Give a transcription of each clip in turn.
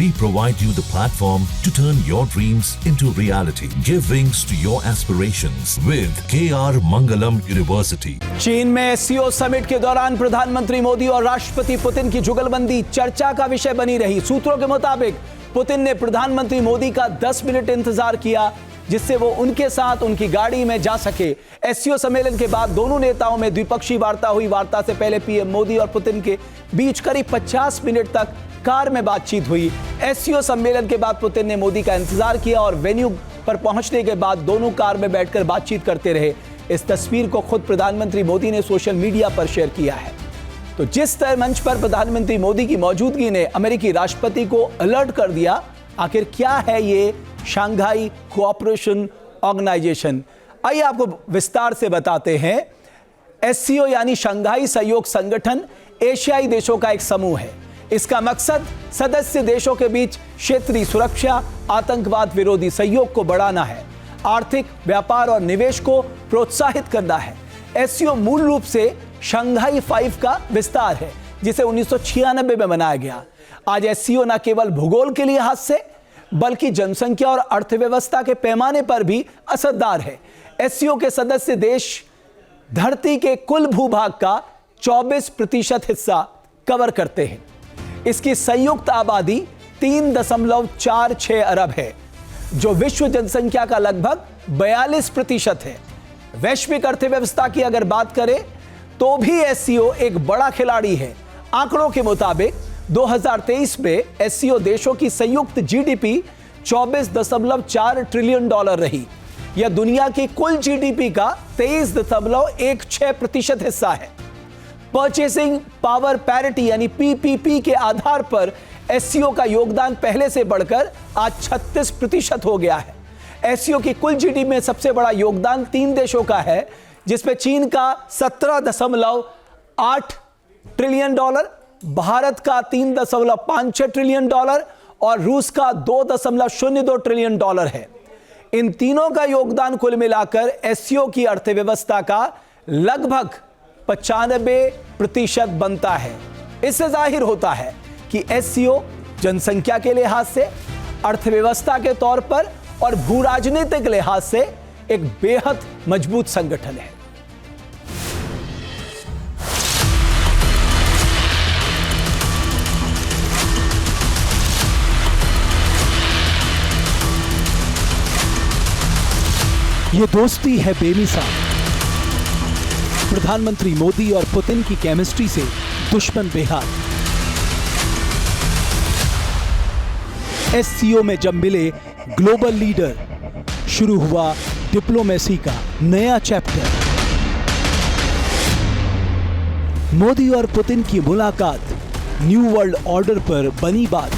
We provide you the platform to turn your dreams into reality. Give wings to your aspirations with KR Mangalam University. चीन में SCO summit के दौरान प्रधानमंत्री मोदी और राष्ट्रपति Putin की जुगलबंदी चर्चा का विषय बनी रही। सूत्रों के मुताबिक पुतिन ने प्रधानमंत्री मोदी का 10 मिनट इंतजार किया, जिससे वो उनके साथ उनकी गाड़ी में जा सके। एससीओ सम्मेलन के बाद दोनों नेताओं में द्विपक्षीय वार्ता हुई। वार्ता से पहले पीएम मोदी और पुतिन के बीच करीब 50 मिनट तक कार में बातचीत हुई। एससीओ सम्मेलन के बाद पुतिन ने मोदी का इंतजार किया और वेन्यू पर पहुंचने के बाद दोनों कार में बैठकर बातचीत करते रहे। इस तस्वीर को खुद प्रधानमंत्री मोदी ने सोशल मीडिया पर शेयर किया है। तो जिस तरह मंच पर प्रधानमंत्री मोदी की मौजूदगी ने अमेरिकी राष्ट्रपति को अलर्ट कर दिया, आखिर क्या है ये शंघाई कोऑपरेशन ऑर्गेनाइजेशन? आइए आपको विस्तार से बताते हैं। एससीओ यानी शंघाई सहयोग संगठन एशियाई देशों का एक समूह है। इसका मकसद सदस्य देशों के बीच क्षेत्रीय सुरक्षा, आतंकवाद विरोधी सहयोग को बढ़ाना है, आर्थिक, व्यापार और निवेश को प्रोत्साहित करना है। एससीओ मूल रूप से शंघाई 5 का विस्तार है, जिसे 1996 में बनाया गया। आज एससीओ न केवल भूगोल के लिहाज से बल्कि जनसंख्या और अर्थव्यवस्था के पैमाने पर भी असरदार है। एससीओ के सदस्य देश धरती के कुल भूभाग का 24% हिस्सा कवर करते हैं। इसकी संयुक्त आबादी 3.46 अरब है, जो विश्व जनसंख्या का लगभग 42% है। वैश्विक अर्थव्यवस्था की अगर बात करें तो भी एससीओ एक बड़ा खिलाड़ी है। आंकड़ों के मुताबिक 2023 में एससीओ देशों की संयुक्त जीडीपी 24.4 ट्रिलियन डॉलर रही। यह दुनिया की कुल जीडीपी का 23.16% हिस्सा है। परचेसिंग पावर पैरिटी यानी पीपीपी के आधार पर एससीओ का योगदान पहले से बढ़कर आज 36% हो गया है। एससीओ की कुल जीडीपी में सबसे बड़ा योगदान 3 देशों का है, जिसमें चीन का 17.8 ट्रिलियन डॉलर, भारत का 3.56 ट्रिलियन डॉलर और रूस का 2.02 ट्रिलियन डॉलर है। इन तीनों का योगदान कुल मिलाकर एससीओ की अर्थव्यवस्था का लगभग 95% बनता है। इससे जाहिर होता है कि एससीओ जनसंख्या के लिहाज से, अर्थव्यवस्था के तौर पर और भू राजनीतिक लिहाज से एक बेहद मजबूत संगठन है। ये दोस्ती है बेमिसाल। प्रधानमंत्री मोदी और पुतिन की केमिस्ट्री से दुश्मन बेहाल। एससीओ में जब मिले ग्लोबल लीडर, शुरू हुआ डिप्लोमेसी का नया चैप्टर। मोदी और पुतिन की मुलाकात न्यू वर्ल्ड ऑर्डर पर बनी बात।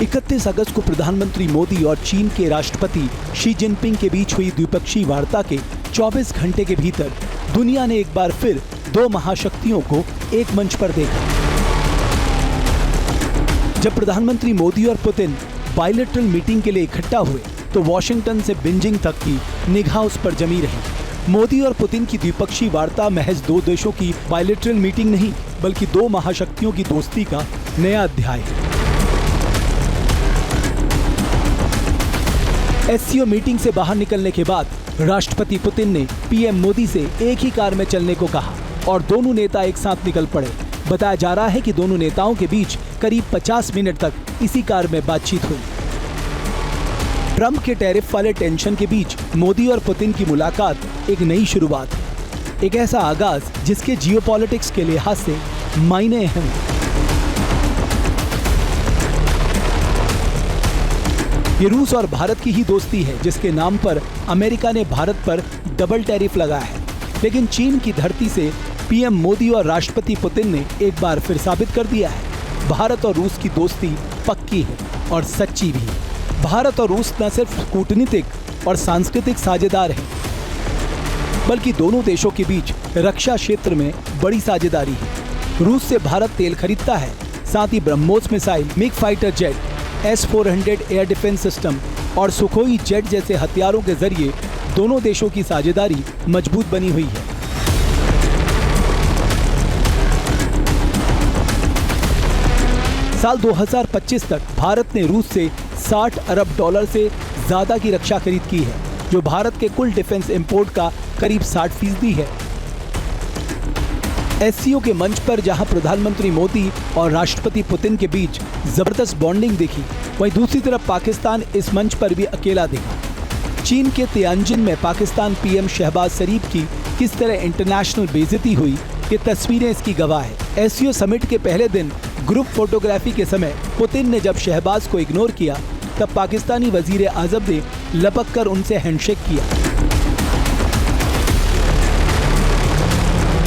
31 अगस्त को प्रधानमंत्री मोदी और चीन के राष्ट्रपति शी जिनपिंग के बीच हुई द्विपक्षीय वार्ता के 24 घंटे के भीतर दुनिया ने एक बार फिर 2 महाशक्तियों को एक मंच पर देखा। जब प्रधानमंत्री मोदी और पुतिन बायलैटरल मीटिंग के लिए इकट्ठा हुए तो वॉशिंगटन से बीजिंग तक की निगाह उस पर जमी रही। मोदी और पुतिन की द्विपक्षीय वार्ता महज 2 देशों की बायलैटरल मीटिंग नहीं, बल्कि 2 महाशक्तियों की दोस्ती का नया अध्याय है। एससीओ मीटिंग से बाहर निकलने के बाद राष्ट्रपति पुतिन ने पीएम मोदी से एक ही कार में चलने को कहा और दोनों नेता एक साथ निकल पड़े। बताया जा रहा है कि दोनों नेताओं के बीच करीब 50 मिनट तक इसी कार में बातचीत हुई। ट्रंप के टैरिफ वाले टेंशन के बीच मोदी और पुतिन की मुलाकात एक नई शुरुआत है, एक ऐसा आगाज जिसके जियोपॉलिटिक्स के लिहाज से मायने अहम हैं। ये रूस और भारत की ही दोस्ती है, जिसके नाम पर अमेरिका ने भारत पर डबल टैरिफ लगाया है। लेकिन चीन की धरती से पीएम मोदी और राष्ट्रपति पुतिन ने एक बार फिर साबित कर दिया है, भारत और रूस की दोस्ती पक्की है और सच्ची भी है। भारत और रूस न सिर्फ कूटनीतिक और सांस्कृतिक साझेदार हैं, बल्कि दोनों देशों के बीच रक्षा क्षेत्र में बड़ी साझेदारी है। रूस से भारत तेल खरीदता है, साथ ही BrahMos missile, MiG fighter jet, S-400 air defence system और सुखोई जेट जैसे हथियारों के जरिए दोनों देशों की साझेदारी मजबूत बनी हुई है। साल 2025 तक भारत ने रूस से $60 अरब से ज्यादा की रक्षा खरीद की है, जो भारत के कुल डिफेंस इंपोर्ट का करीब 60% है। एससीओ के मंच पर जहां प्रधानमंत्री मोदी और राष्ट्रपति पुतिन के बीच जबरदस्त बॉन्डिंग दिखी, वहीं दूसरी तरफ पाकिस्तान इस मंच पर भी अकेला दिखा। चीन के तियानजिन में पाकिस्तान पीएम शहबाज शरीफ की किस तरह इंटरनेशनल बेइज्जती हुई, ये तस्वीरें इसकी गवाह है। एससीओ समिट के पहले दिन ग्रुप फोटोग्राफी के समय पुतिन ने जब शहबाज को इग्नोर किया, तब पाकिस्तानी वजीर आजम ने लपक कर उनसे हैंडशेक किया।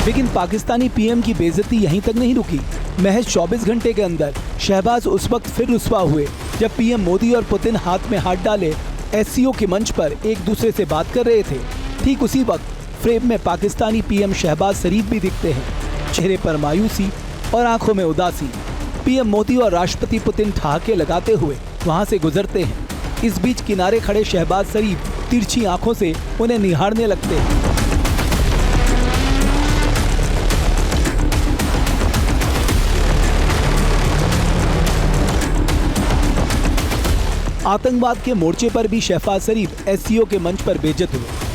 लेकिन पाकिस्तानी पीएम की बेइज्जती यहीं तक नहीं रुकी। महज 24 घंटे के अंदर शहबाज उस वक्त फिर रुस्वा हुए जब पीएम मोदी और पुतिन हाथ में हाथ डाले एससीओ के मंच पर एक दूसरे से बात कर रहे थे। ठीक उसी वक्त फ्रेम में पाकिस्तानी पीएम शहबाज शरीफ भी दिखते हैं, चेहरे पर मायूसी और आंखों में उदासी। पीएम मोदी और राष्ट्रपति पुतिन ठहाके लगाते हुए वहां से गुजरते हैं। इस बीच किनारे खड़े शहबाज शरीफ तिरछी आंखों से उन्हें निहारने लगते हैं। आतंकवाद के मोर्चे पर भी शहबाज शरीफ एससीओ के मंच पर बेइज्जत हुए।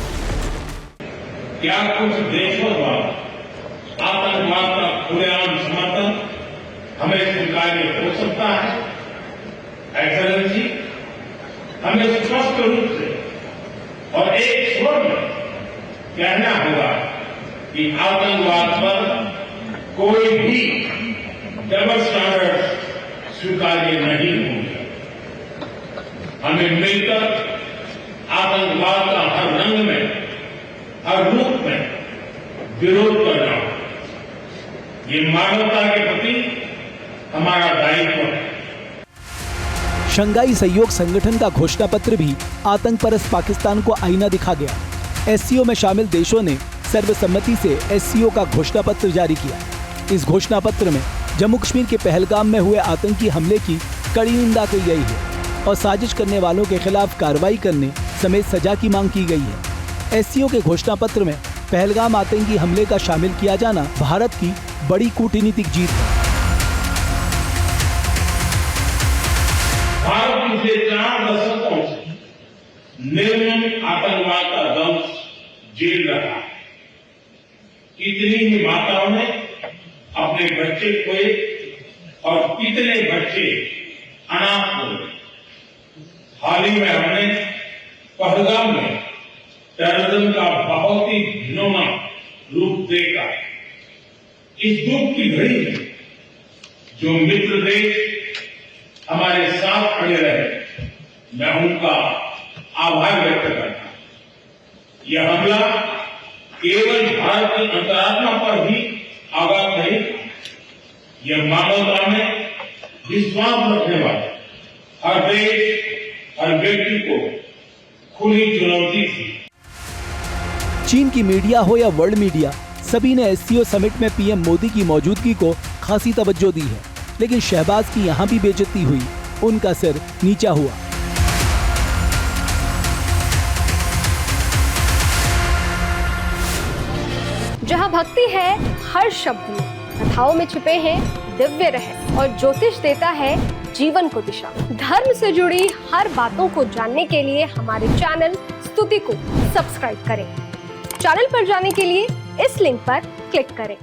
क्या कुछ देशों द्वारा आतंकवाद का खुलेआम समर्थन हमें स्वीकार्य हो सकता है? एक्सेलेंसी, हमें स्पष्ट रूप से और एक स्वर में कहना होगा कि आतंकवाद पर कोई भी डबल स्टैंडर्ड स्वीकार्य नहीं होंगे। हमें मिलकर आतंकवाद का हर रंग में, हर रूप में विरोध करना, ये मानवता के प्रति हमारा दायित्व है। शंघाई सहयोग संगठन का घोषणा पत्र भी आतंक परस्त पाकिस्तान को आईना दिखा गया। एससीओ में शामिल देशों ने सर्वसम्मति से एससीओ का घोषणा पत्र जारी किया। इस घोषणा पत्र में जम्मू कश्मीर के पहलगाम में हुए आतंकी हमले की कड़ी निंदा की गई है और साजिश करने वालों के खिलाफ कार्रवाई करने समेत सजा की मांग की गई है। एससीओ के घोषणा पत्र में पहलगाम आतंकी हमले का शामिल किया जाना भारत की बड़ी कूटनीतिक जीत है। भारत पिछले 4 दशकों से निर्मम आतंकवाद का दंश झेल रहा है। कितनी ही माताओं ने अपने बच्चे खोए और कितने बच्चे अनाथ हो गए। हाल ही में हमने पहलगाम में टेररिज्म का बहुत ही घिनौना रूप देखा। इस दुख की घड़ी में जो मित्र देश हमारे साथ खड़े रहे, मैं उनका आभार व्यक्त करता हूं। यह हमला केवल भारत की अंतरात्मा पर ही आघात नहीं, यह मानवता में विश्वास रखने वाले हर देश, हर व्यक्ति को खुली चुनौती थी। चीन की मीडिया हो या वर्ल्ड मीडिया, सभी ने एससीओ समिट में पीएम मोदी की मौजूदगी को खासी तवज्जो दी है, लेकिन शहबाज की यहां भी बेइज्जती हुई, उनका सिर नीचा हुआ। जहां भक्ति है हर शब्द में, कथाओं में छिपे हैं दिव्य रहस्य और ज्योतिष देता है जीवन को दिशा। धर्म से जुड़ी हर बातों को जानने के लिए हमारे चैनल स्तुति को सब्सक्राइब करें। चैनल पर जाने के लिए इस लिंक पर क्लिक करें।